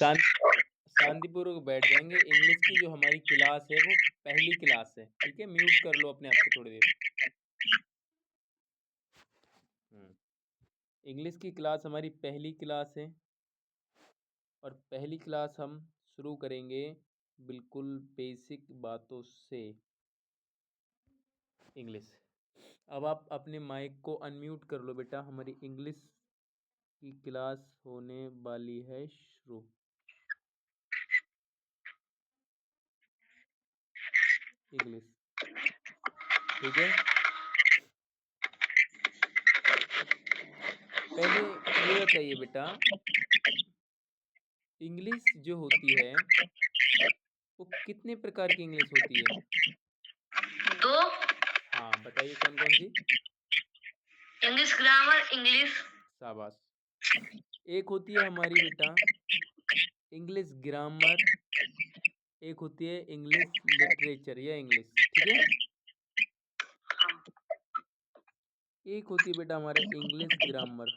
शांत शांतिपूर्वक बैठ जाएंगे। इंग्लिश की जो हमारी क्लास है वो पहली क्लास है, ठीक है। म्यूट कर लो अपने आप को थोड़ी देर। इंग्लिश की क्लास हमारी पहली क्लास है और पहली क्लास हम शुरू करेंगे बिल्कुल बेसिक बातों से। इंग्लिश। अब आप अपने माइक को अनम्यूट कर लो बेटा, हमारी इंग्लिश की क्लास होने वाली है शुरू। इंग्लिश, ठीक है। पहले ये बताइए बेटा, इंग्लिश जो होती है वो कितने प्रकार की इंग्लिश होती है? 2। हाँ बताइए कौन कौन सी? English grammar, English. शाबाश। एक होती है हमारी बेटा इंग्लिश ग्रामर, एक होती है इंग्लिश लिटरेचर या इंग्लिश, ठीक है। एक होती है बेटा हमारा इंग्लिश ग्रामर।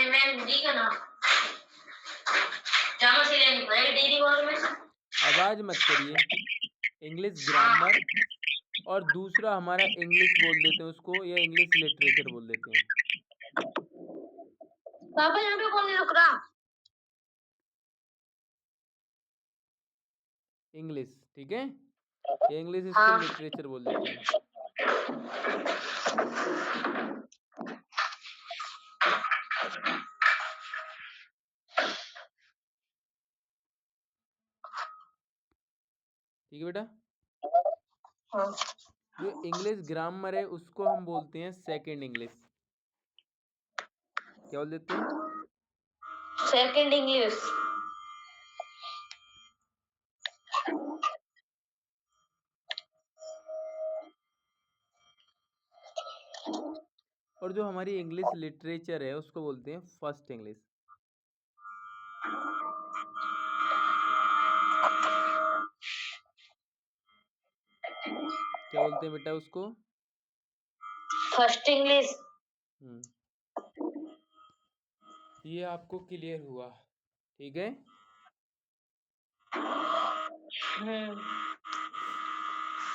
मैं डी का नाम जामा से लेनी पड़ेगी डेली वर्क में। आवाज मत करिए। इंग्लिश ग्रामर और दूसरा हमारा इंग्लिश बोल देते हैं उसको, या इंग्लिश लिटरेचर बोल देते हैं। पापा यहाँ पे कौन नहीं रुक रहा? इंग्लिश, ठीक है। ये इंग्लिश इसको हाँ। लिटरेचर बोल देते हैं। ठीक है बेटा। हाँ। जो इंग्लिश ग्रामर है उसको हम बोलते हैं सेकंड इंग्लिश। क्या बोल देते हैं? Second English. और जो हमारी इंग्लिश लिटरेचर है उसको बोलते हैं फर्स्ट इंग्लिश। क्या बोलते हैं बेटा उसको? First English. ये आपको क्लियर हुआ, ठीक है।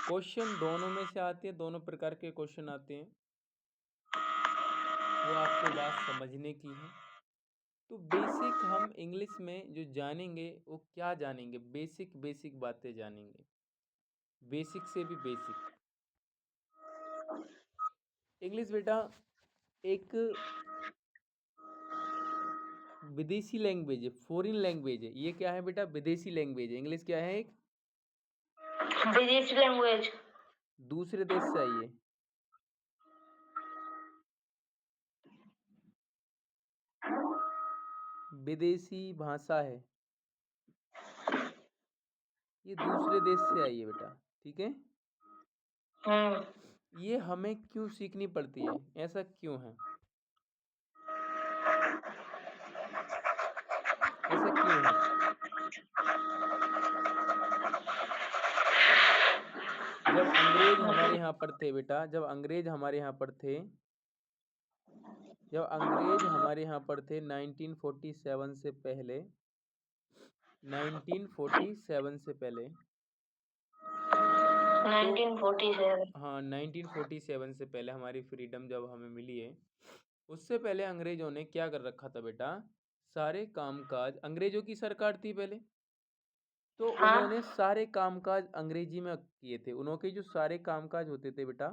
क्वेश्चन दोनों में से आते हैं, दोनों प्रकार के क्वेश्चन आते हैं, वो आपको बात समझने की है। तो बेसिक हम इंग्लिश में जो जानेंगे वो क्या जानेंगे? बेसिक बेसिक बातें जानेंगे, बेसिक से भी बेसिक। इंग्लिश बेटा एक विदेशी लैंग्वेज है, फॉरेन लैंग्वेज है। ये क्या है बेटा? विदेशी लैंग्वेज है। इंग्लिश क्या है? एक विदेशी लैंग्वेज। दूसरे देश से आई है। विदेशी भाषा है, ये दूसरे देश से आई है बेटा, ठीक है। ये हमें क्यों सीखनी पड़ती है? ऐसा क्यों है? ऐसा क्यों है? जब अंग्रेज हमारे यहाँ पर थे बेटा, जब अंग्रेज हमारे यहाँ पर थे, जब अंग्रेज हमारे यहाँ पर थे 1947 से पहले, 1947 से पहले, 1947। हाँ 1947 से पहले हमारी फ्रीडम जब हमें मिली है, उससे पहले अंग्रेजों ने क्या कर रखा था बेटा? सारे कामकाज, अंग्रेजों की सरकार थी पहले, तो हाँ। उन्होंने सारे कामकाज अंग्रेजी में किए थे। उनके जो सारे कामकाज होते थे बेटा,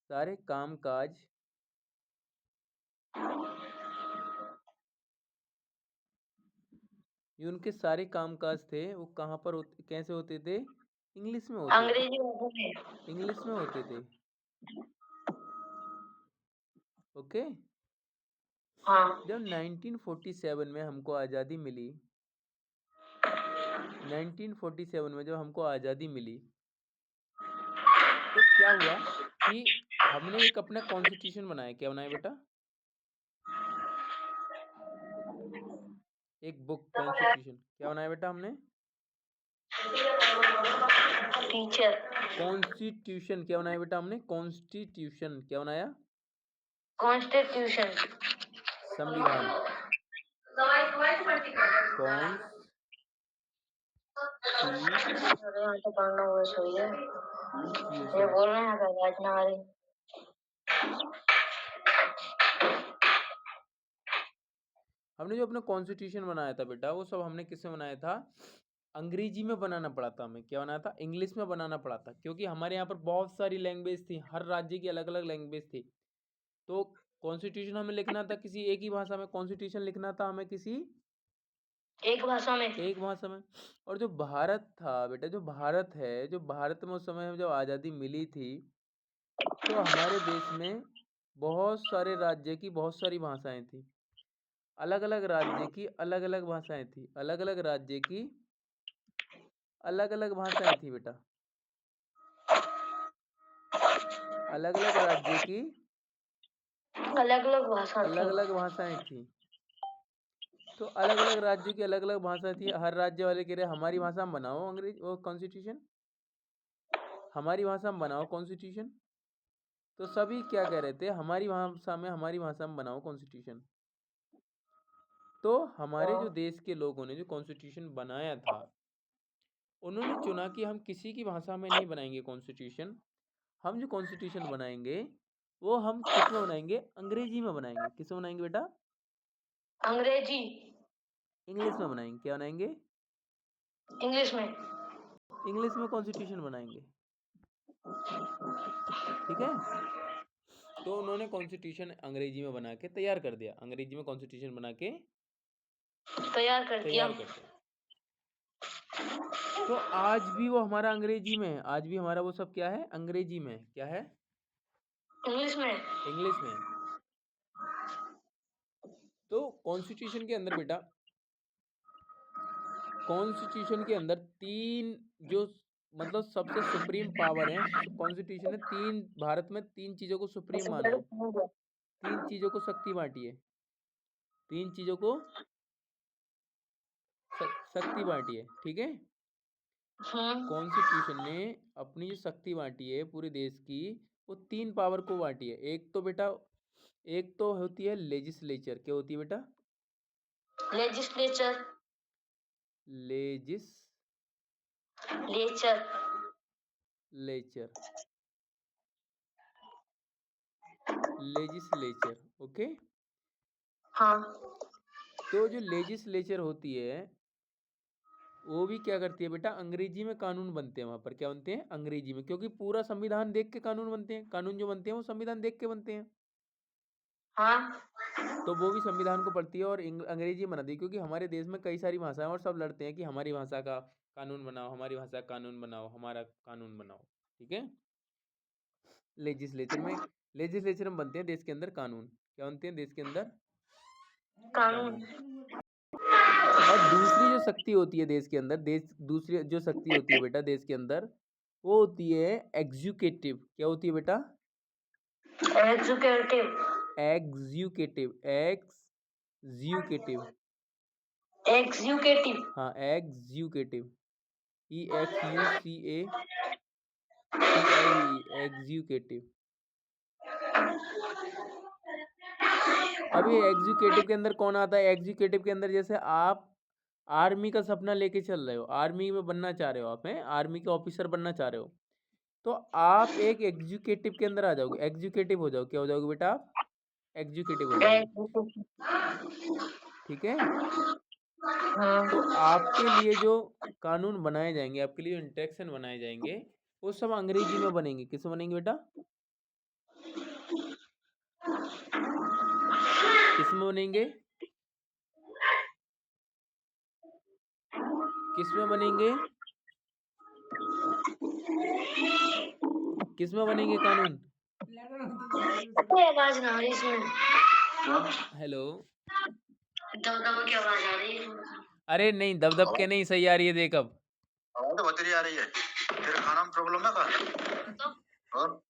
सारे कामकाज ये उनके सारे कामकाज थे वो कहाँ पर होते, कैसे होते थे? इंग्लिश में होते थे, अंग्रेजी में। इंग्लिश में होते थे। ओके। हाँ। जब 1947 में हमको आज़ादी मिली, 1947 में जब हमको आज़ादी मिली, तो क्या हुआ कि हमने एक अपना कॉन्स्टिट्यूशन बनाया, क्या बनाया बेटा? एक बुक कॉन्स्टिट्यूशन, क्या बनाया बेटा हमने? टीचर। कॉन्स्टिट्यूशन क्या बनाया बेटा हमने? कॉन्स्टिट्यूशन क्या बनाया? कॉन्स्टिट्यूशन। संविधान। अरे यहाँ तो पढ़ना हुआ सही है। ये कॉन्स्टिट्यूशन बोल रहे हैं आवाज ना आ रही। हमने जो अपना कॉन्स्टिट्यूशन बनाया था बेटा, वो सब हमने किसमें बनाया था? अंग्रेजी में बनाना पड़ा था हमें। क्या बनाना था? इंग्लिश में बनाना पड़ा था, क्योंकि हमारे यहाँ पर बहुत सारी लैंग्वेज थी, हर राज्य की अलग अलग लैंग्वेज थी। तो कॉन्स्टिट्यूशन हमें लिखना था किसी एक ही भाषा में, कॉन्स्टिट्यूशन लिखना था हमें किसी एक भाषा में। एक भाषा में। और जो भारत था बेटा, जो भारत है, जो भारत में उस समय जब आज़ादी मिली थी, तो हमारे देश में बहुत सारे राज्य की बहुत सारी भाषाएं थी। अलग अलग राज्य की अलग अलग भाषाएं थी। अलग अलग राज्य की अलग अलग भाषाएं थी बेटा। अलग अलग राज्य की अलग अलग भाषा अलग थी। अलग भाषाएं थी। तो अलग अलग राज्यों की अलग अलग भाषा थी। हर राज्य वाले कह रहे हमारी भाषा में बनाओ अंग्रेज वो कॉन्स्टिट्यूशन, हमारी भाषा में बनाओ कॉन्स्टिट्यूशन। तो सभी क्या कह रहे थे? हमारी भाषा में बनाओ कॉन्स्टिट्यूशन। तो हमारे जो देश के लोगों ने जो कॉन्स्टिट्यूशन बनाया था, उन्होंने चुना कि हम किसी की भाषा में नहीं बनाएंगे कॉन्स्टिट्यूशन। हम जो कॉन्स्टिट्यूशन बनाएंगे वो हम किस में बनाएंगे? अंग्रेजी में बनाएंगे। किस में बनाएंगे बेटा? अंग्रेजी। इंग्लिश में बनाएंगे। क्या बनाएंगे? इंग्लिश में। इंग्लिश में कॉन्स्टिट्यूशन बनाएंगे। ठीक है। तो उन्होंने कॉन्स्टिट्यूशन अंग्रेजी में बना के तैयार कर दिया। अंग्रेजी में कॉन्स्टिट्यूशन बना के तैयार कर दिया। तैयार कर दिया। तो आज भी वो हमारा अंग्रेजी में है। आज भी हमारा वो सब क्या है? अंग्रेजी में। क्या है? इंग्लिश में। इंग्लिश में। तो कॉन्स्टिट्यूशन के अंदर बेटा, कॉन्स्टिट्यूशन के अंदर तीन जो मतलब सबसे सुप्रीम पावर है कॉन्स्टिट्यूशन ने, तीन भारत में तीन चीजों को सुप्रीम माना है। तीन चीजों को शक्ति बांटी है। तीन चीजों को शक्ति बांटी है। ठीक है। कॉन्स्टिट्यूशन ने अपनी जो शक्ति बांटी है पूरे देश की, वो तीन पावर को बांटी है। एक तो बेटा, एक तो होती है लेजिस्लेचर। क्या होती है बेटा? लेजिस्लेचर। लेजिस्लेचर। लेजिस्लेचर। ओके। हाँ। तो जो लेजिस्लेचर होती है वो भी क्या करती है बेटा? अंग्रेजी में कानून बनते हैं वहां पर। क्या बनते हैं? अंग्रेजी में, क्योंकि पूरा संविधान देख के कानून बनते हैं। कानून जो बनते हैं वो संविधान देख के बनते हैं। हाँ। तो वो भी संविधान को पढ़ती है और अंग्रेजी बनाती है, क्योंकि हमारे देश में कई सारी भाषाएं और सब लड़ते हैं कि हमारी भाषा का कानून बनाओ, हमारी भाषा का कानून बनाओ, हमारा कानून बनाओ। ठीक है। लेजिस्लेचर में बनते हैं देश के अंदर कानून। क्या बनते हैं? देश के अंदर कानून। और दूसरी जो शक्ति होती है देश के अंदर, दूसरी जो शक्ति होती है बेटा देश के अंदर, वो होती है एग्जीक्यूटिव। क्या होती है बेटा? एग्जीक्यूटिव। एग्जीक्यूटिव। एग्जीक्यूटिव। हाँ, एग्जीक्यूटिव। EXUCATIV। एग्जीक्यूटिव। अभी एग्जीक्यूटिव के अंदर कौन आता है? एग्जीक्यूटिव के अंदर जैसे आप आर्मी का सपना लेके चल रहे हो, आर्मी में बनना चाह रहे हो, आप हैं आर्मी के ऑफिसर बनना चाह रहे हो, तो आप एक एग्जीक्यूटिव के अंदर आ जाओगे, एग्जीक्यूटिव हो जाओ। क्या हो जाओगे बेटा? आप एग्जीक्यूटिव हो जाओगे। ठीक है। तो आपके लिए जो कानून बनाए जाएंगे, आपके लिए जो इंस्ट्रक्शन बनाए जाएंगे, वो सब अंग्रेजी में बनेंगे। किस में बनेंगे बेटा? किस में बनेंगे? किस में बनेंगे? किस में बनेंगे कानून? आवाज ना आ रही इसमें। हेलो। दबदबा की आवाज आ रही है। अरे नहीं, दबदब के नहीं, सही आ रही है। देख अब आवाज तो बहुत आ रही है। तेरे खाना में प्रॉब्लम है क्या? और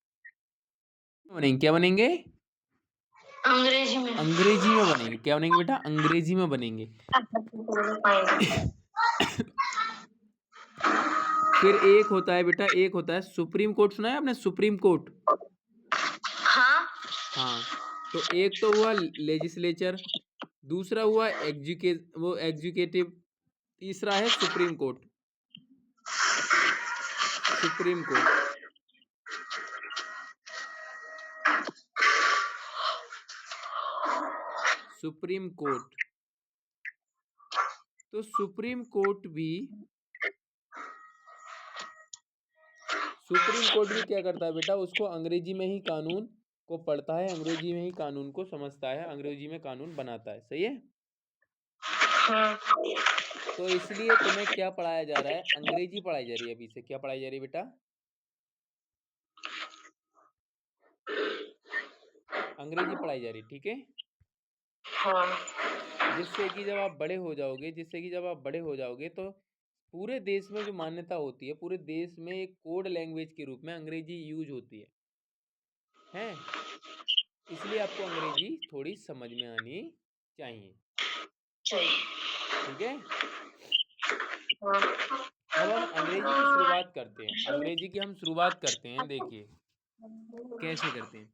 बनेंगे, क्या बनेंगे? अंग्रेजी में। अंग्रेजी में बनेंगे। क्या बनेंगे बेटा? अंग्रेजी में बनेंगे। फिर एक होता है बेटा, एक होता है सुप्रीम कोर्ट। सुना है आपने सुप्रीम कोर्ट? हाँ। हाँ, तो एक तो हुआ लेजिस्लेचर, दूसरा हुआ एग्जीक्यूटिव, तीसरा है supreme court. Supreme court, supreme court. तो सुप्रीम कोर्ट भी क्या करता है बेटा? उसको अंग्रेजी में ही कानून को पढ़ता है, अंग्रेजी में ही कानून को समझता है, अंग्रेजी में कानून बनाता है। सही है? हाँ। तो इसलिए तुम्हें क्या पढ़ाया जा रहा है? अंग्रेजी पढ़ाई जा रही है। अभी से क्या पढ़ाई जा रही है बेटा? अंग्रेजी पढ़ाई जा रही है। ठीक है? हाँ। जिससे कि जब आप बड़े हो जाओगे तो पूरे देश में जो मान्यता होती है, पूरे देश में एक कोड लैंग्वेज के रूप में अंग्रेजी यूज होती है, हैं? इसलिए आपको अंग्रेजी थोड़ी समझ में आनी चाहिए। ठीक है? अब हम अंग्रेजी की शुरुआत करते हैं। अंग्रेजी की हम शुरुआत करते हैं। देखिए कैसे करते हैं।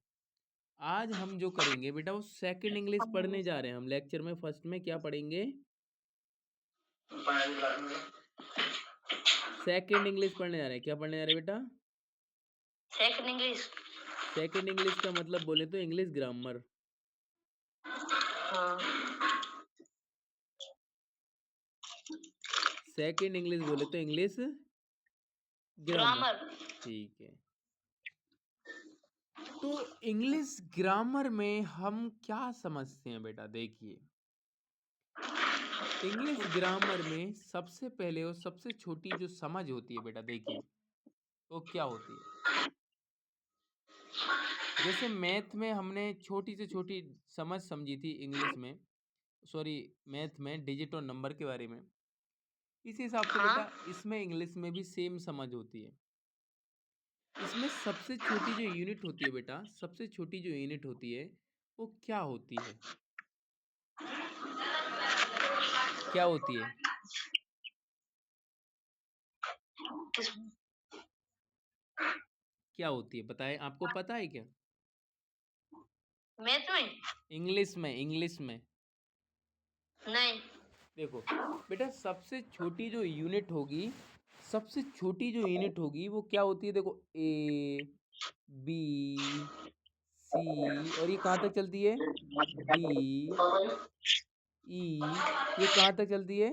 आज हम जो करेंगे बेटा वो सेकंड इंग्लिश पढ़ने जा रहे हैं। हम लेक्चर में फर्स्ट में क्या पढ़ेंगे? सेकंड इंग्लिश पढ़ने जा रहे हैं। क्या पढ़ने जा रहे हैं बेटा? Second English. सेकंड इंग्लिश का मतलब बोले तो इंग्लिश ग्रामर। हाँ। सेकंड इंग्लिश बोले तो इंग्लिश ग्रामर। ठीक है। तो इंग्लिश ग्रामर में हम क्या समझते हैं बेटा? देखिए इंग्लिश ग्रामर में सबसे पहले और सबसे छोटी जो समझ होती है बेटा, देखिए वो क्या होती है? जैसे मैथ में हमने छोटी से छोटी समझ समझी थी इंग्लिश में, सॉरी मैथ में डिजिट और नंबर के बारे में, इसी हिसाब से हाँ। बेटा इसमें इंग्लिश में भी सेम समझ होती है। इसमें सबसे छोटी जो यूनिट होती है बेटा, सबसे छोटी जो यूनिट होती है वो क्या होती है? क्या होती है? क्या होती है बताएं, आपको पता है क्या? मैथ में? इंग्लिश में, इंग्लिश में नहीं। देखो बेटा सबसे छोटी जो यूनिट होगी, सबसे छोटी जो यूनिट होगी वो क्या होती है? देखो ए, बी, सी, और ये कहाँ तक चलती है? डी, ई, ये कहाँ तक चलती है?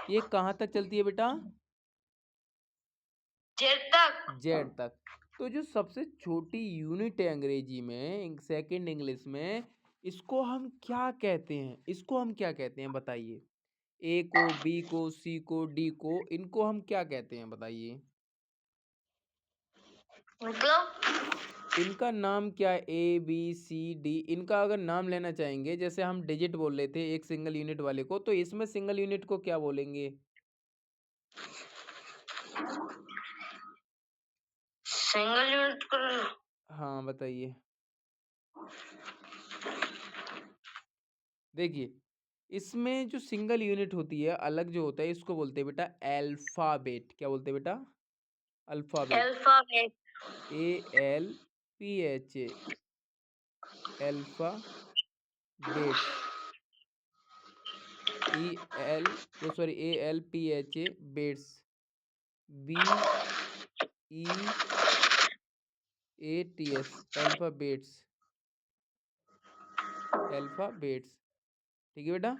ये कहाँ तक चलती है बेटा? जेड तक। जेड तक। तो जो सबसे छोटी यूनिट है अंग्रेजी में, सेकंड इंग्लिश में, इसको हम क्या कहते हैं? इसको हम क्या कहते हैं बताइए? ए को, बी को, सी को, डी को, इनको हम क्या कहते हैं बताइए? मतलब इनका नाम क्या है? ए बी सी डी, इनका अगर नाम लेना चाहेंगे, जैसे हम डिजिट बोल रहे थे एक सिंगल यूनिट वाले को, तो इसमें सिंगल यूनिट को क्या बोलेंगे? सिंगल यूनिट को हाँ बताइए। देखिए इसमें जो सिंगल यूनिट होती है, अलग जो होता है, इसको बोलते हैं बेटा अल्फाबेट। क्या बोलते हैं बेटा? Alphabet. Alphabet. A L P H A, alphabets. E L, वो sorry A L P H A bets, B E A T S, alphabets, alphabets. ठीक है बेटा?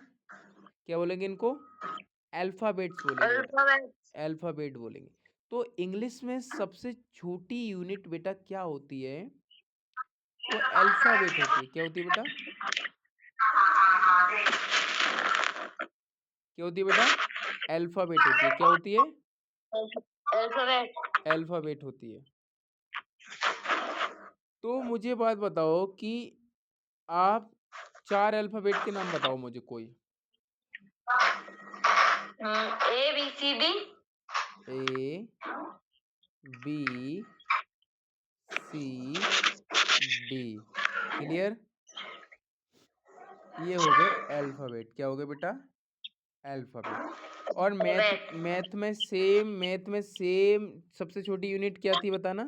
क्या बोलेंगे इनको? अल्फाबेट्स बोलेंगे बेटा, अल्फाबेट। अल्फाबेट बोलेंगे। तो इंग्लिश में सबसे छोटी यूनिट बेटा क्या होती है? वो अल्फाबेट होती है। क्या होती है बेटा? क्या होती है बेटा? अल्फाबेट होती है। क्या होती है? अल्फाबेट। अल्फाबेट होती है। तो मुझे बात बताओ कि आप 4 अल्फाबेट के नाम बताओ मुझे कोई। A B C D. A B C D. Clear? ये हो गए अल्फाबेट। क्या हो गए बेटा? अल्फाबेट। और मैथ मैथ में सेम सबसे छोटी यूनिट क्या थी बताना?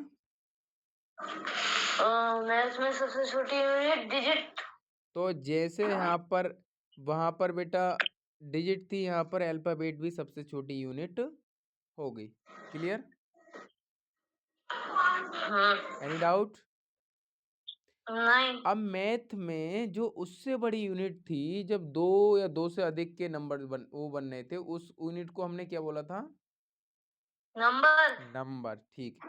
मैथ में सबसे छोटी यूनिट डिजिट। तो जैसे यहाँ पर वहां पर बेटा डिजिट थी, यहाँ पर अल्फाबेट भी सबसे छोटी यूनिट हो गई। क्लियर? Any doubt? नहीं। अब मैथ में जो उससे बड़ी यूनिट थी, जब दो या दो से अधिक के नंबर वो बन रहे थे, उस यूनिट को हमने क्या बोला था? नंबर। नंबर। ठीक।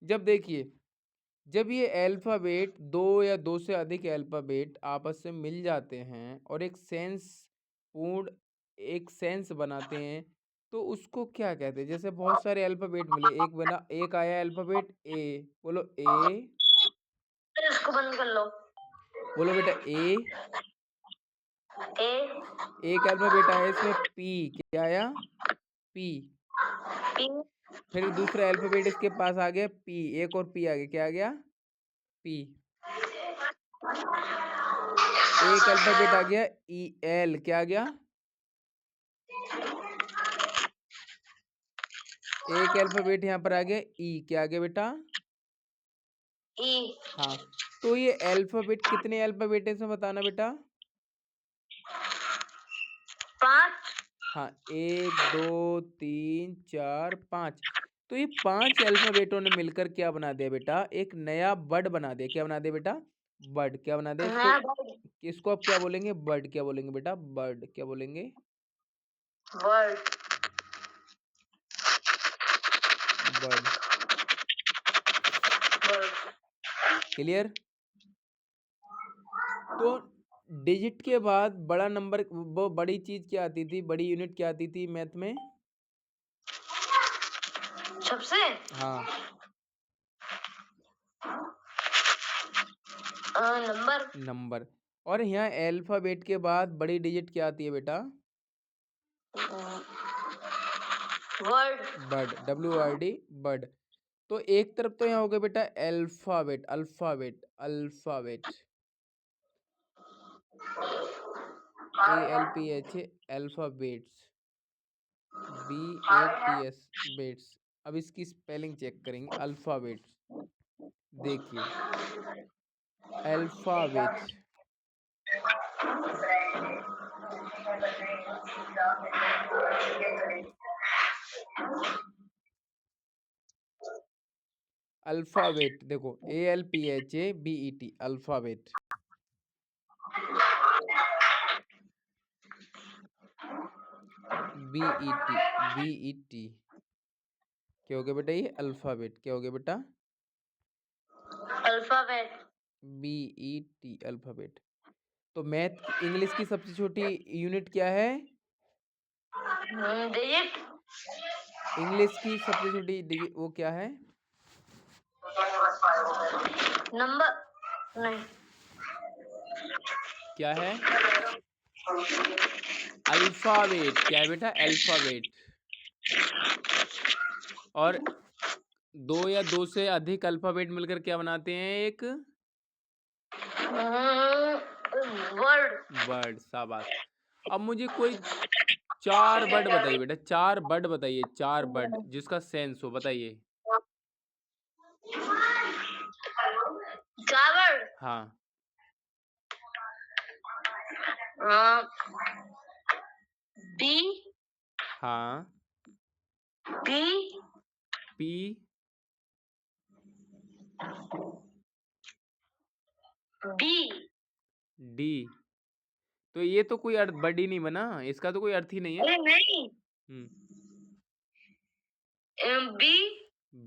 जब देखिए, जब ये अल्फाबेट दो या दो से अधिक अल्फाबेट आपस में मिल जाते हैं और एक सेंस बनाते हैं, तो उसको क्या कहते हैं? जैसे बहुत सारे अल्फाबेट मिले, एक आया अल्फाबेट ए। बोलो ए। इसको बंद कर लो। बोलो बेटा ए। ए। एक अल्फाबेट आया इसमें पी। क्या आया? पी। पी। फिर दूसरा अल्फाबेट इसके पास आ गया पी। एक और पी आ गया। क्या आ गया? पी। एक अल्फाबेट आ गया ई एल। क्या आ गया? एक अल्फाबेट यहाँ पर आ गया ई। क्या आ गया बेटा? ई। हाँ। तो ये अल्फाबेट कितने अल्फाबेट है इसमें बताना बेटा? 5। हाँ, 1 2 3 4 5। तो ये 5 अल्फाबेटों ने मिलकर क्या बना दिया बेटा? एक नया वर्ड बना दिया। क्या बना दिया बेटा? वर्ड। क्या बना दिया इसको? इसको अब क्या बोलेंगे? वर्ड। क्या बोलेंगे बेटा? वर्ड। क्या बोलेंगे? वर्ड। वर्ड। क्लियर? तो डिजिट के बाद बड़ा नंबर, वो बड़ी चीज क्या आती थी? बड़ी यूनिट क्या आती थी मैथ में? सबसे हाँ, नंबर। नंबर। और यहाँ अल्फाबेट के बाद बड़ी डिजिट क्या आती है बेटा? वर्ड। वर्ड। WRD। वर्ड। तो एक तरफ तो यहाँ हो गया बेटा alphabet. Alphabet. Alphabet. ALPH alphabets. BATS bets. अब इसकी स्पेलिंग चेक करेंगे। अल्फाबेट्स। देखिए, अल्फाबेट। अल्फाबेट देखो, ALPHABET अल्फाबेट। BET। क्या हो गया बेटा? ये अल्फाबेट। क्या हो गया बेटा? अल्फाबेट। BET alphabet. तो मैथ की इंग्लिश की सबसे छोटी यूनिट क्या है? डिजिट। इंग्लिश की सबसे छोटी डिजिट वो क्या है? नंबर। नहीं। क्या है? अल्फाबेट। क्या है बेटा? अल्फाबेट। और दो या दो से अधिक अल्फाबेट मिलकर क्या बनाते हैं? एक वर्ड। वर्ड। शाबाश। अब मुझे कोई 4 वर्ड बताइए बेटा। 4 वर्ड बताइए। 4 वर्ड जिसका सेंस हो, बताइए। चावल। हाँ। बी। हाँ। बी। पी। बी। डी। तो ये तो कोई अर्थ वर्ड ही नहीं बना, इसका तो कोई अर्थ ही नहीं है। अरे नहीं। B.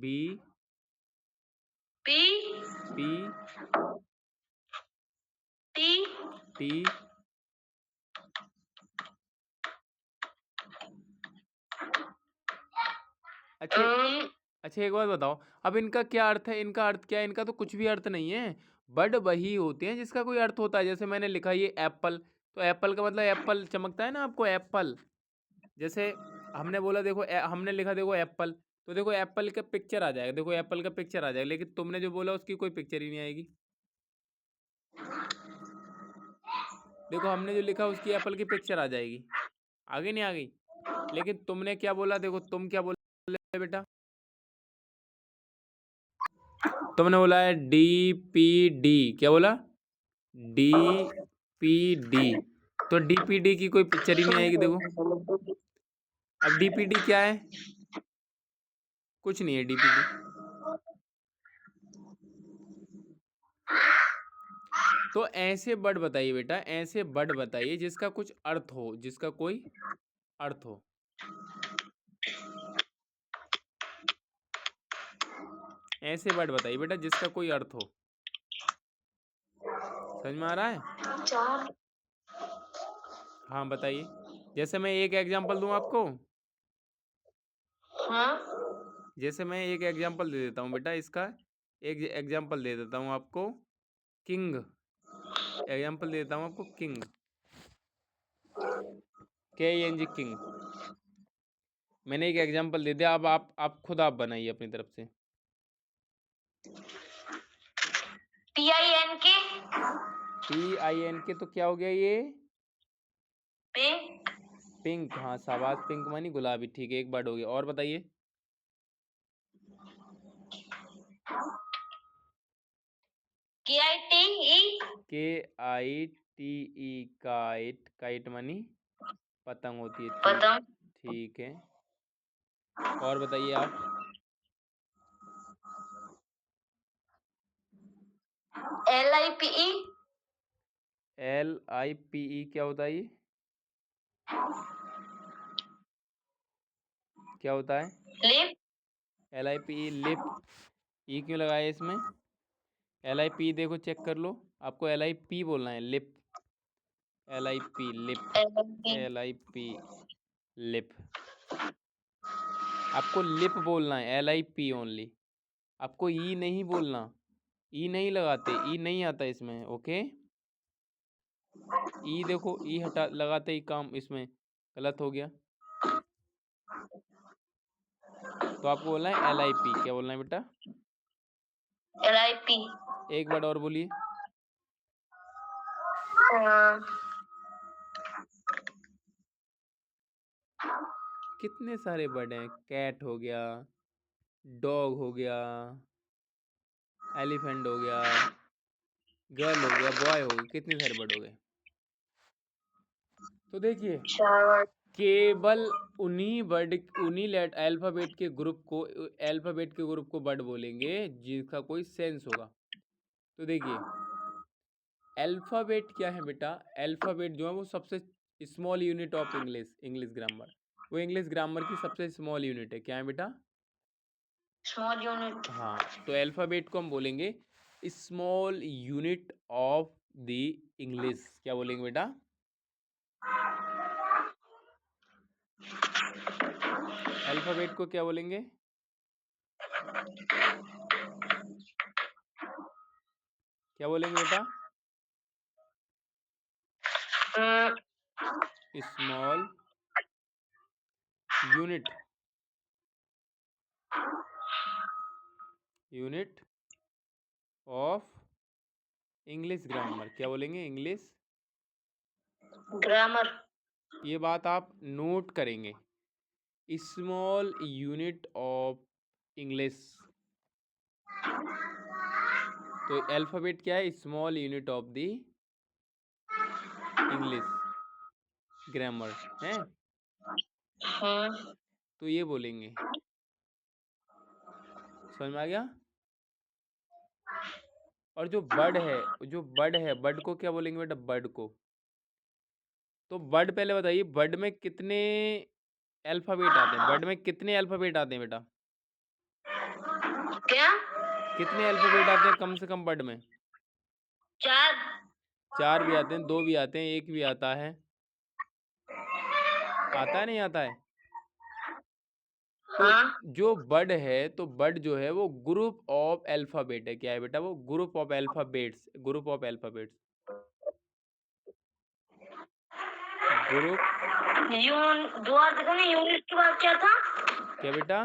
B. P. P. T. T. अच्छा। अच्छा, एक बात बताओ, अब इनका क्या अर्थ है? इनका अर्थ क्या है? इनका तो कुछ भी अर्थ नहीं है। वर्ड वही होते हैं जिसका कोई अर्थ होता है। जैसे मैंने लिखा ये एप्पल, तो एप्पल का मतलब एप्पल चमकता है ना आपको? एप्पल। जैसे हमने बोला देखो हमने लिखा देखो एप्पल, तो देखो एप्पल का पिक्चर आ जाएगा, देखो एप्पल का पिक्चर आ जाएगा, लेकिन तुमने जो बोला उसकी कोई पिक्चर ही नहीं आएगी। देखो हमने जो लिखा उसकी एप्पल की पिक्चर आ जाएगी, आगे नहीं आ गई। लेकिन तुमने क्या बोला, देखो तुम क्या बोले बेटा, तुमने बोला है DPD, क्या बोला, DPD। तो DPD की कोई पिक्चर ही नहीं आएगी। देखो अब DPD क्या है, कुछ नहीं है DPD। तो ऐसे वर्ड बताइए बेटा, ऐसे वर्ड बताइए जिसका कुछ अर्थ हो, जिसका कोई अर्थ हो। ऐसे वर्ड बताइए बेटा जिसका कोई अर्थ हो। समझ में आ रहा है? चार। हाँ बताइए। जैसे मैं एक एग्जांपल दूं आपको, हाँ। जैसे मैं एक एग्जांपल दे देता हूँ बेटा इसका, एक एग्जांपल दे देता हूँ आपको, किंग। एग्जांपल दे देता हूँ आपको, किंग, KING, किंग। मैंने एक एग्जांपल दे दिया, अब आप खुद आप बनाइए अपनी तरफ से। PINK। PINK तो क्या हो गया ये, पिंक। पिंक। हाँ शाबाश, पिंक मानी गुलाबी, ठीक है, एक वर्ड हो गया। और बताइए। KITE। KITE, काइट, काइट मानी पतंग होती है, ठीक, पतंग। ठीक है। और बताइए आप। LIPE। LIPE क्या होता है ये, क्या होता है? लिप। LIPE, lip. ई क्यों लगाया इसमें? LIP देखो चेक कर लो, आपको LIP बोलना है, lip. LIP, lip. LIP। LIP, lip. आपको लिप बोलना है, LIP ओनली। आपको ई नहीं बोलना, ई नहीं लगाते, ई नहीं आता इसमें, ओके। ई देखो, ई हटा लगाते ही काम इसमें गलत हो गया। तो आपको बोलना है LIP, क्या बोलना है बेटा? LIP। एक वर्ड और बोलिए। कितने सारे वर्ड हैं, कैट हो गया, डॉग हो गया, एलिफेंट हो गया, गर्ल हो गया, बॉय हो गया, कितने सारे वर्ड हो गए। तो देखिए, चार। केवल उन्हीं वर्ड, उन्हीं अल्फाबेट के ग्रुप को, अल्फाबेट के ग्रुप को वर्ड बोलेंगे जिसका कोई सेंस होगा। तो देखिए अल्फाबेट क्या है बेटा, अल्फाबेट जो है वो सबसे small unit of English, English grammar. वो इंग्लिश ग्रामर की सबसे स्मॉल यूनिट है, क्या है बेटा? Small unit. हाँ, तो अल्फाबेट को हम बोलेंगे small unit of the English. क्या बोलेंगे बेटा? अल्फाबेट को क्या बोलेंगे? क्या बोलेंगे बेटा? Small unit, unit of English grammar. क्या बोलेंगे? English grammar. ये बात आप नोट करेंगे, स्मॉल यूनिट ऑफ इंग्लिश। तो अल्फाबेट क्या है? Small unit of the English grammar है। तो ये बोलेंगे, समझ में आ गया? और जो बर्ड है, जो बर्ड है, बर्ड को क्या बोलेंगे बेटा? बर्ड को, तो बर्ड पहले बताइए, बर्ड में कितने अल्फाबेट आते हैं? बर्ड में कितने अल्फाबेट आते हैं बेटा? क्या? कितने अल्फाबेट आते हैं कम से कम बर्ड में? चार। 4 भी आते हैं, 2 भी आते हैं, 1 भी आता है। आता है नहीं आता है? तो हाँ। जो बर्ड है, तो बर्ड जो है वो ग्रुप ऑफ अल्फाबेट है। क्या है बेटा? वो group of alphabets, group of alphabets, group. यून, दोबारा देखो ना, यूनिट की बात क्या था? क्या बेटा?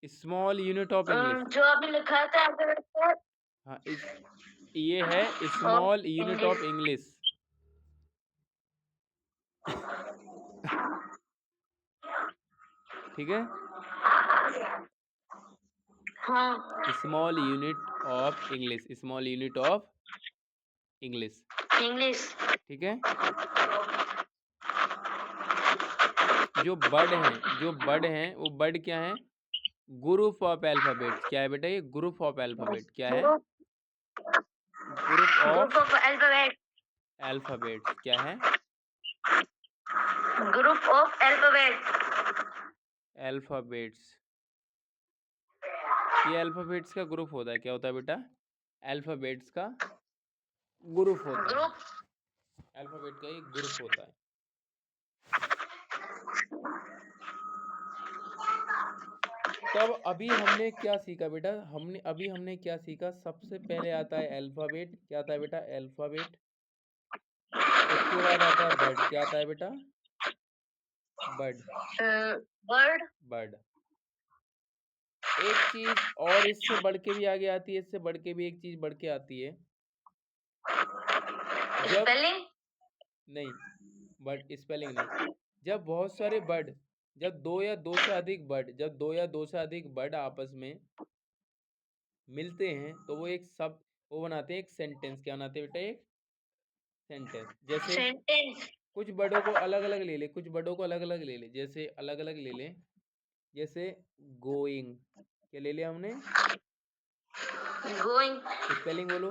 Small unit of English. जो आपने लिखा था अल्फाबेट हाँ, ये है of small unit of English. English. ठीक है, हाँ, small unit of English, small unit of English. English. ठीक है, जो बर्ड हैं वो बर्ड क्या है? Group of alphabets. क्या है बेटा? ये ग्रुप ऑफ अल्फाबेट। क्या है? Group group of of alphabet. Alphabets. क्या है? Group of alphabet. अल्फाबेट्स। ये अल्फाबेट्स का ग्रुप होता है। क्या होता है बेटा? अल्फाबेट्स का ग्रुप होता है। ग्रुप। अल्फाबेट का एक ग्रुप होता है। तब अभी हमने क्या सीखा बेटा? हमने क्या सीखा? सबसे पहले आता है अल्फाबेट। क्या आता है बेटा? अल्फाबेट। उसके बाद आता है बर्ड। क्या आता है बेटा? बर्ड। बर्ड। बर्ड। एक चीज और इससे बढ़ के भी आगे आती है, इससे बढ़ के भी एक चीज बढ़ के आती है। जब स्पेलिंग। नहीं, बट स्पेलिंग नहीं। जब बहुत सारे बर्ड, जब दो या दो से अधिक बर्ड आपस में मिलते हैं तो वो एक सब वो बनाते हैं एक सेंटेंस। क्या बनाते हैं बेटा? एक सेंटेंस। जैसे सेंटेंस। कुछ बर्डों को अलग अलग ले ले, कुछ बर्डों को अलग अलग ले ले, जैसे अलग अलग ले ले, जैसे गोइंग। क्या ले लिया हमने? गोइंग। स्पेलिंग बोलो।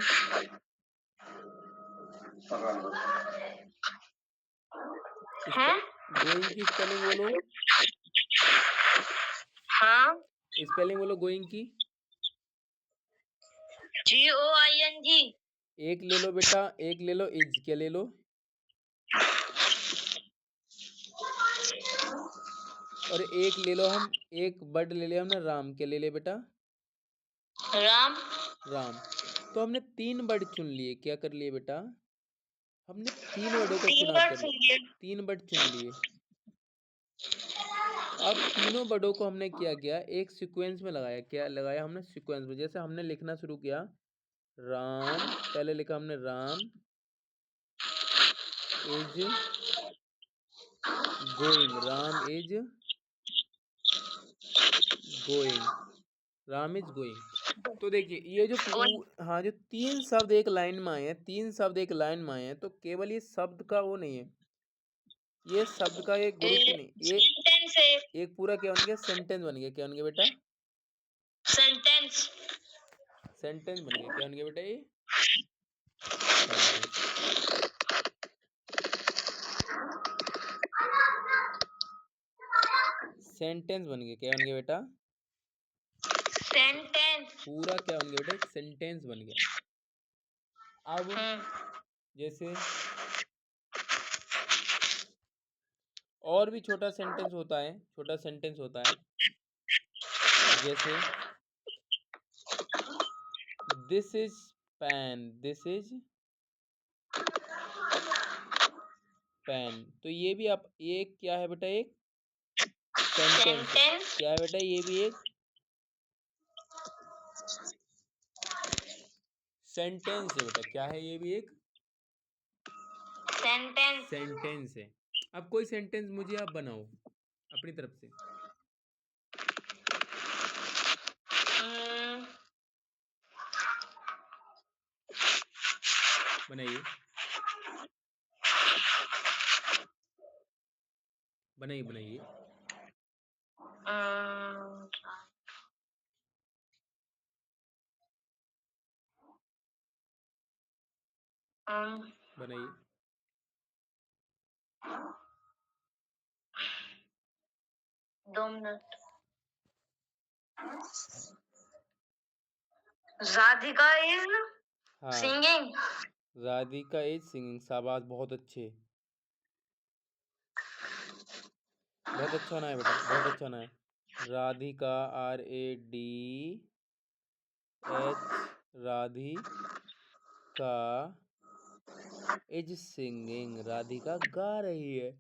है। गोइंग की स्पेलिंग बोलो। हाँ। स्पेलिंग बोलो गोइंग की। GOING। एक ले लो बेटा, एक ले लो इज। क्या ले लो? और एक ले लो हम, एक बर्ड ले लिया हमने राम। क्या ले लिया बेटा? राम। राम। तो हमने 3 बर्ड चुन लिए। क्या कर लिए बेटा? हमने 3 वर्डों को 3 चुनाव वर्ड कर सुन लिया, लिए। 3 वर्ड चुन लिए। अब तीनों वर्डों को हमने क्या किया? एक सीक्वेंस में लगाया। क्या लगाया हमने? सीक्वेंस में। जैसे हमने लिखना शुरू किया राम, पहले लिखा हमने Ram is going, Ram is going, Ram is going. तो देखिए ये जो हाँ, जो 3 शब्द एक लाइन में आए हैं, 3 शब्द एक लाइन में आए हैं, तो केवल ये शब्द का वो नहीं है, ये शब्द का एक ग्रुप नहीं, ये सेंटेंस है। एक पूरा क्या बन गया? सेंटेंस बन गया। क्या बन गया बेटा? सेंटेंस। सेंटेंस बन गया। क्या बन गया बेटा? ये सेंटेंस। सेंटेंस बन गया। क्या बन गया बेटा? सेंटेंस। पूरा क्या बन गया बेटा? एक सेंटेंस बन गया। अब जैसे और भी छोटा सेंटेंस होता है, छोटा सेंटेंस होता है, जैसे this is pen, this is pen. तो ये भी आप, ये क्या है बेटा? एक सेंटेंस है। सेंटेंस। क्या है बेटा? ये भी एक सेंटेंस है बेटा। क्या है? ये भी एक सेंटेंस। सेंटेंस है। अब कोई सेंटेंस मुझे आप बनाओ अपनी तरफ से। बनाइए, बनाइए, बनाइए। बनाइए। 2 मिनट। राधिका इज हाँ, सिंगिंग। Radhika is singing. शाबाश, बहुत अच्छे, बहुत अच्छा ना है बेटा, बहुत अच्छा ना है। Radhika, RADH, Radhika is singing, Radhika गा रही है।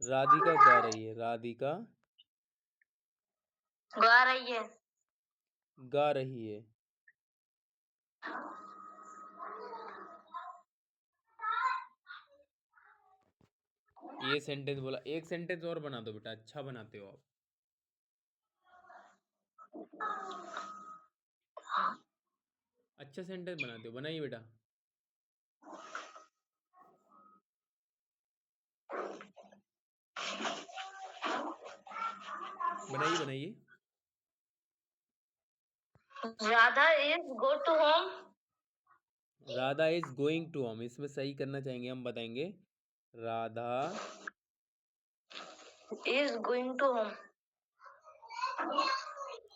राधिका गा रही है, राधिका गा रही है। गा रही है। ये सेंटेंस बोला, एक सेंटेंस और बना दो बेटा, अच्छा बनाते हो आप। अच्छा सेंटेंस बनाते हो, बनाइए बेटा। बनाइए बनाइए। Radha is go to home. Radha is going to home, इसमें सही करना चाहेंगे, हम बताएंगे। Radha is going to home.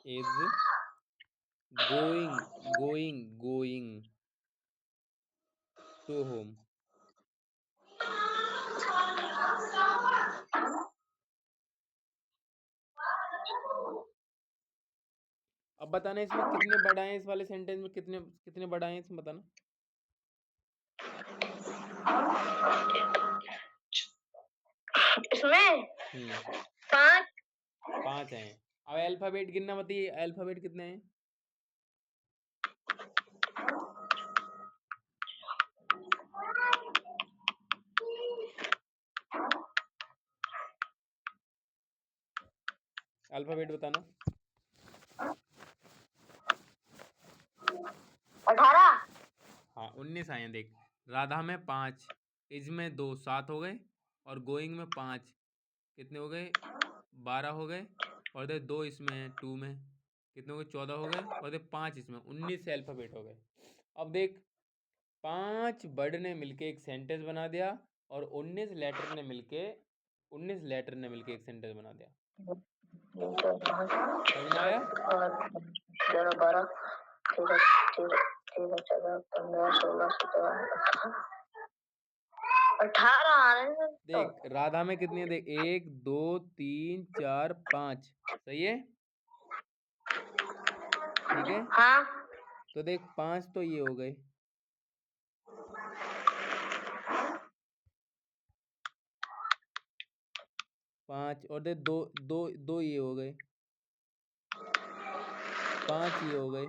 Is going to home. अब बताना इसमें कितने बड़ा है, इस वाले सेंटेंस में कितने कितने बड़ा है इसमें बताना। इसमें 5 5 हैं। अब अल्फाबेट गिनना बताइए, अल्फाबेट कितने हैं। अल्फाबेट बताना। 18। हाँ 19 आए हैं, देख। राधा में 5, इज में 2, 7 हो गए, और गोइंग में 5 कितने हो गए, 12 हो गए, और देख 2 इसमें है, 2 में कितने हो गए, 14 हो गए, और देख 5 इसमें, 19 अल्फाबेट हो गए। अब देख 5 वर्ड ने मिलके एक सेंटेंस बना दिया, और 19 लेटर ने मिलके एक सेंटेंस बना दिया। समझ में आया। 11, 12, 13, 14, 15, 16, 17, 18 आ रहे हैं। देख राधा में कितनी है, देख 1 2 3 4 5, सही है, ठीक है। हाँ। तो देख 5 तो ये हो गए, 5, और देख 2 2 2 ये हो गए, 5 ये हो गए,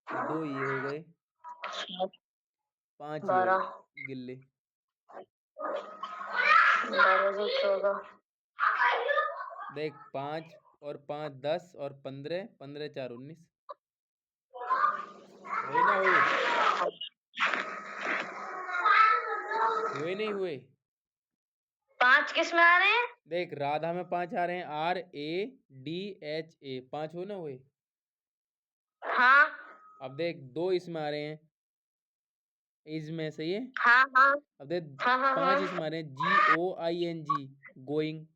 2 ये हो गए, 5 ये हो 12, गए, गिल्ले। 12 से 14, देख 5 और 5 10, और 15, 15 4 19, हुए ना हुए, हुए नहीं हुए। 5 किस में आ रहे हैं। देख राधा में 5 आ रहे हैं, RADHA, 5 हो ना हुए। हाँ अब देख 2 इसमें आ रहे हैं, इज में, सही है। हाँ हाँ अब देख हाँ हाँ 5 हाँ इसमें आ रहे हैं, GOING, गोइंग।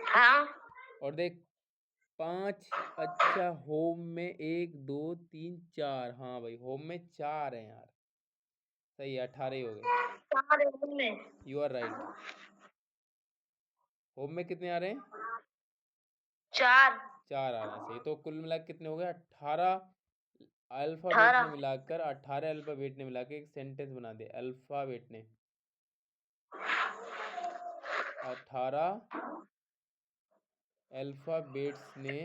हाँ। और देख 5, अच्छा होम में 1 2 3 4, हाँ भाई होम में 4 है यार, सही है, 18 ही हो गए। 4 है में। You are right. होम में कितने आ रहे हैं, 4 4 आ रहे हैं, सही। तो कुल मिला के कितने हो गए, 18 अल्फाबेट ने 18। मिलाकर, 18 अल्फाबेट ने मिलाकर एक सेंटेंस बना दे, अल्फाबेट ने 18 अल्फाबेट्स ने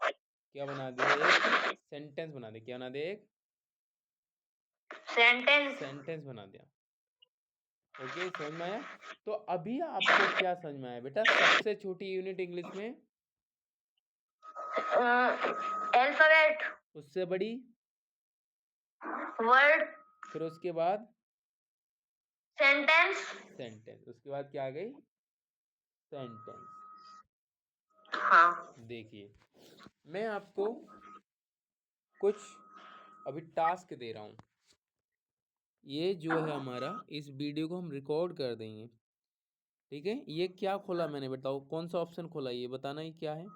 क्या बना दिया, एक सेंटेंस बना दिया, क्या बना दिया, एक सेंटेंस बना दिया। ओके, समझ में आया। तो अभी आपको क्या समझ में आया बेटा, सबसे छोटी यूनिट इंग्लिश में, अल्फाबेट, उससे बड़ी, वर्ड, फिर उसके बाद सेंटेंस। उसके बाद क्या आ गई, सेंटेंस। हाँ। देखिए मैं आपको कुछ अभी टास्क दे रहा हूँ, ये जो है हमारा, इस वीडियो को हम रिकॉर्ड कर देंगे, ठीक है। ये क्या खोला मैंने, बताओ कौन सा ऑप्शन खोला, ये बताना ही क्या है।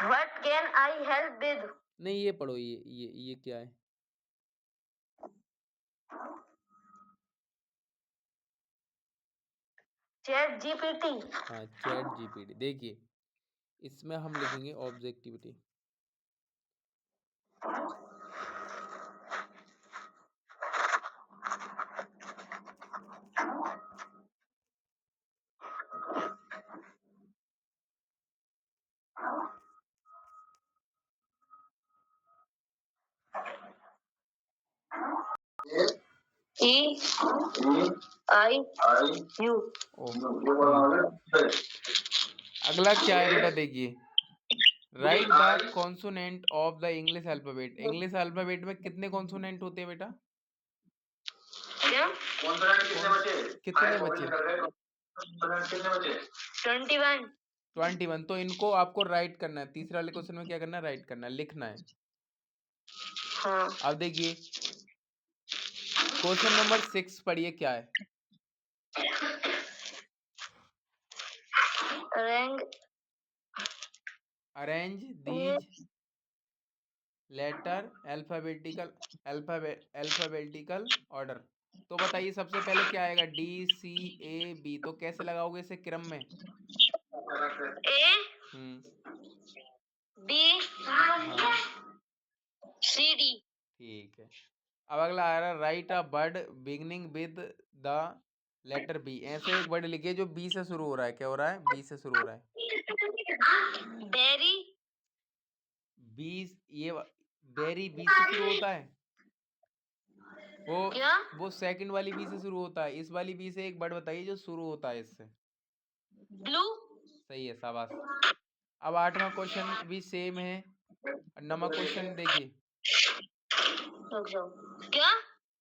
What can I help with? नहीं ये पढ़ो, ये क्या है, चैट जीपीटी। हाँ ChatGPT। देखिए इसमें हम लिखेंगे ऑब्जेक्टिविटी, E I U। अगला क्या है बेटा, देखिए, right the consonant of the English alphabet. English alphabet में कितने कॉन्सोनेंट होते हैं बेटा? क्या? कितने बचे? 21। 21। तो इनको आपको राइट करना है। तीसरे वाले क्वेश्चन में क्या करना है? राइट करना है, लिखना है। हाँ। अब देखिए क्वेश्चन नंबर 6 पढ़िए, क्या है? Arrange these letter alphabetical order. तो बताइए सबसे पहले क्या आएगा? DCAB। तो कैसे लगाओगे इसे क्रम में? A B हाँ C D। ठीक है। अब अगला आ रहा है, write a word beginning with the letter B. ऐसे एक वर्ड लिखिए जो बी से शुरू हो रहा है। क्या हो रहा है? बी से शुरू हो रहा है। बेरी। बी, ये बेरी बी से शुरू होता है। क्या? वो सेकंड वाली बी से शुरू होता है। इस वाली बी से एक वर्ड बताइए जो शुरू होता है इससे। ब्लू। सही है, शाबाश। अब 8वां क्वेश्चन भी सेम है। 9वां क्वेश्चन देखिए। क्या?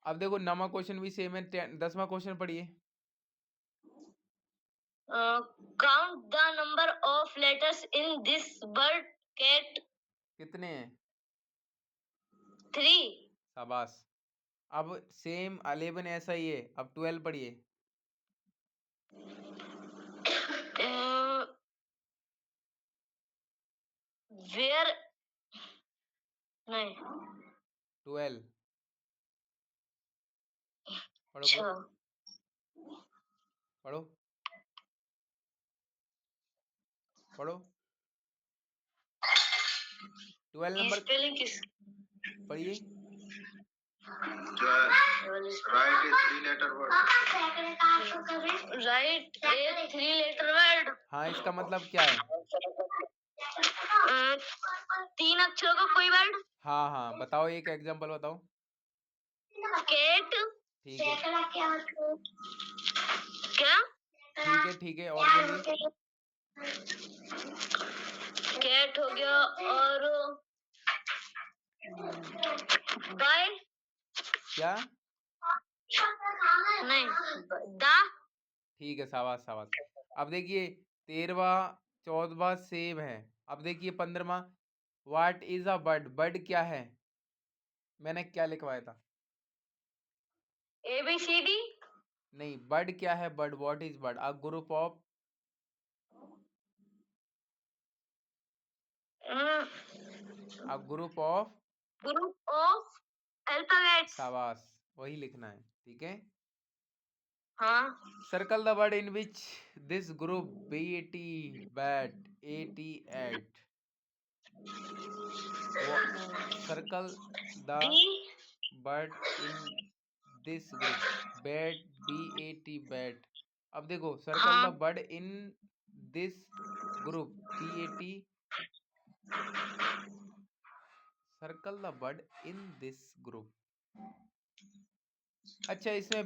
अब देखो 9वां क्वेश्चन भी सेम है। 10वां क्वेश्चन पढ़िए। Count the number of letters in this word cat. कितने हैं? 3। शाबाश। अब सेम 11 ऐसा ही है। अब 12 पढ़िए। वेयर नहीं 12 पढ़ो अच्छा पढ़ो पढ़ो। 12 नंबर स्पेलिंग किस पढ़िए। राइट ए 3 लेटर वर्ड। हाँ, इसका मतलब क्या है? 3 अक्षरों का कोई वर्ड। हाँ हाँ, बताओ, एक एग्जांपल बताओ। केट। ठीक है क्या? ठीक है, और बोलिए। कैट हो गया और बाय क्या? नहीं दा। ठीक है, शाबाश शाबाश। अब देखिए 13वां 14वां सेम है। अब देखिए 15वां, what is a bird. Bird क्या है? मैंने क्या लिखवाया था? ABCD। नहीं, बर्ड क्या है? Bird, what is bird? A group of group of group of alphabets. शाबाश, वही लिखना है। ठीक है। हाँ। Circle the word in which this group BAT bat AT at. Circle the B bird in this group bat BAT bat. अब देखो circle the हाँ bird in this group BAT। Circle the bird in this group. अच्छा, इसमें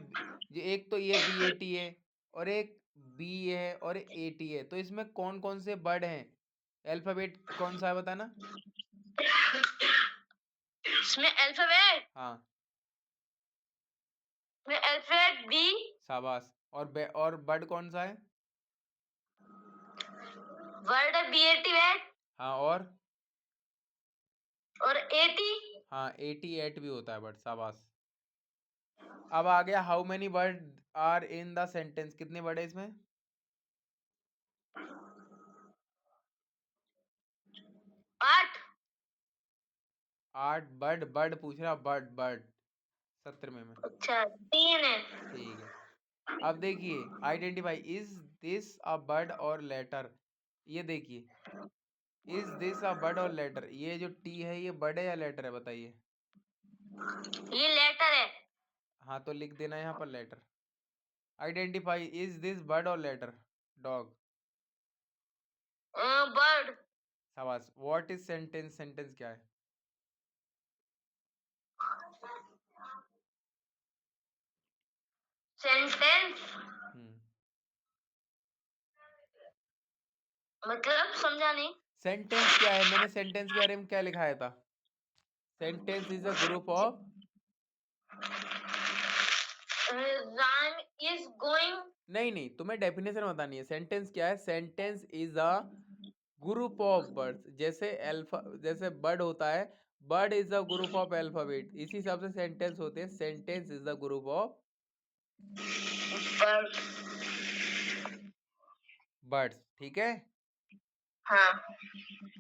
एक तो ये BAT है और एक B है और AT है। तो इसमें कौन कौन से बर्ड हैं? अल्फाबेट कौन सा है बताना। इसमें अल्फाबेट हाँ में अल्फाबेट बी। शाबाश। और बर्ड कौन सा है? वर्ड है BAT बैट हाँ और AT। हाँ, AT8 भी होता है बर्ड, शाबाश। अब आ गया, how many word are in the sentence. कितने वर्ड है इसमें? 8। 8 बर्ड। बर्ड पूछ रहा, बर्ड बर्ड 17वें में। अच्छा 3 है। ठीक है। अब देखिए, identify is this a bird और लेटर। ये देखिए, इज दिस अ बर्ड और लेटर। ये जो टी है ये बर्ड है या लेटर है? बताइए। ये लेटर है। हाँ, तो लिख देना यहाँ पर letter. Identify is this bird और लेटर। डॉग। बर्ड। शाबाश। What is sentence. सेंटेंस क्या है? सेंटेंस हम्म, मतलब समझा नहीं। सेंटेंस क्या है? मैंने सेंटेंस के बारे में क्या लिखाया था? Sentence is a group of, Ram is going. नहीं नहीं, तुम्हें डेफिनेशन बतानी है। सेंटेंस क्या है? Sentence is a group of words. जैसे अल्फा, जैसे बर्ड होता है, bird is a group of alphabet, इसी हिसाब से सेंटेंस होते हैं। Sentence is the group of पर बर्ड्स, ठीक है। हाँ,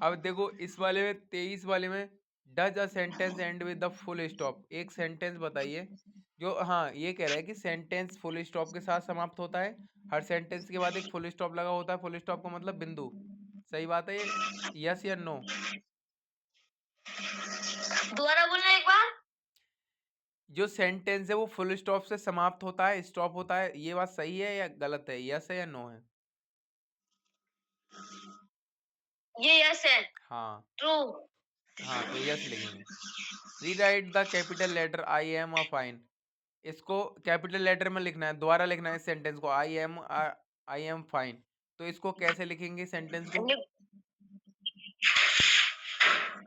अब देखो इस वाले में, 23 वाले में, does a sentence and with the full stop. एक सेंटेंस बताइए जो, हाँ, ये कह रहा है कि सेंटेंस फुल स्टॉप के साथ समाप्त होता है। हर सेंटेंस के बाद एक फुल स्टॉप लगा होता है। फुल स्टॉप का मतलब बिंदु। सही बात है ये? यस या नो? दोबारा बोलना एक बार। जो सेंटेंस है वो फुल स्टॉप से समाप्त होता है, स्टॉप होता है, ये बात सही है या गलत है? यस है या नो है? ये यस है। हाँ ट्रू। हाँ, तो यस लिखेंगे। Rewrite the capital letter I am a fine. इसको कैपिटल लेटर में लिखना है, दोबारा लिखना है इस सेंटेंस को, आई एम फाइन। तो इसको कैसे लिखेंगे सेंटेंस को?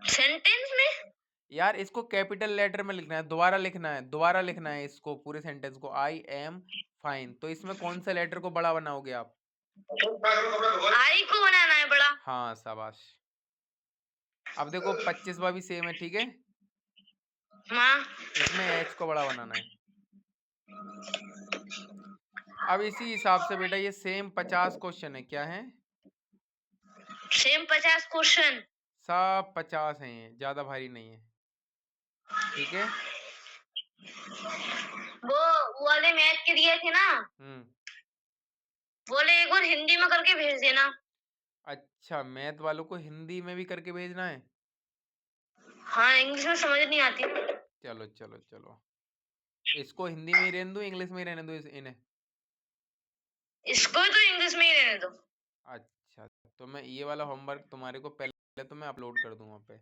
सेंटेंस में यार इसको कैपिटल लेटर में लिखना है, दोबारा लिखना है, दोबारा लिखना है इसको, पूरे सेंटेंस को, आई एम फाइन। तो इसमें कौन सा लेटर को बड़ा बनाओगे आप? आई को बनाना है बड़ा। हाँ, शाबाश। अब देखो 25वां भी सेम है, ठीक है। हाँ, इसमें एच को बड़ा बनाना है। अब इसी हिसाब से बेटा ये सेम 50 क्वेश्चन है, क्या है? Same 50 question. सब 50 हैं, ये ज्यादा भारी नहीं है, ठीक है। वो वाले मैथ के दिए थे ना, हम्म, बोले एक बार हिंदी में करके भेज देना। अच्छा, मैथ वालों को हिंदी में भी करके भेजना है? हाँ, इंग्लिश में समझ नहीं आती ना। चलो चलो चलो, इसको हिंदी में ही रहने दो, इंग्लिश में ही रहने दो इन्हें? इसको तो इंग्लिश में ही रहने दो। अच्छा, तो मैं ये वाला होमवर्क तुम्हारे को पहले तो मैं अपलोड कर दूं वहाँ पे।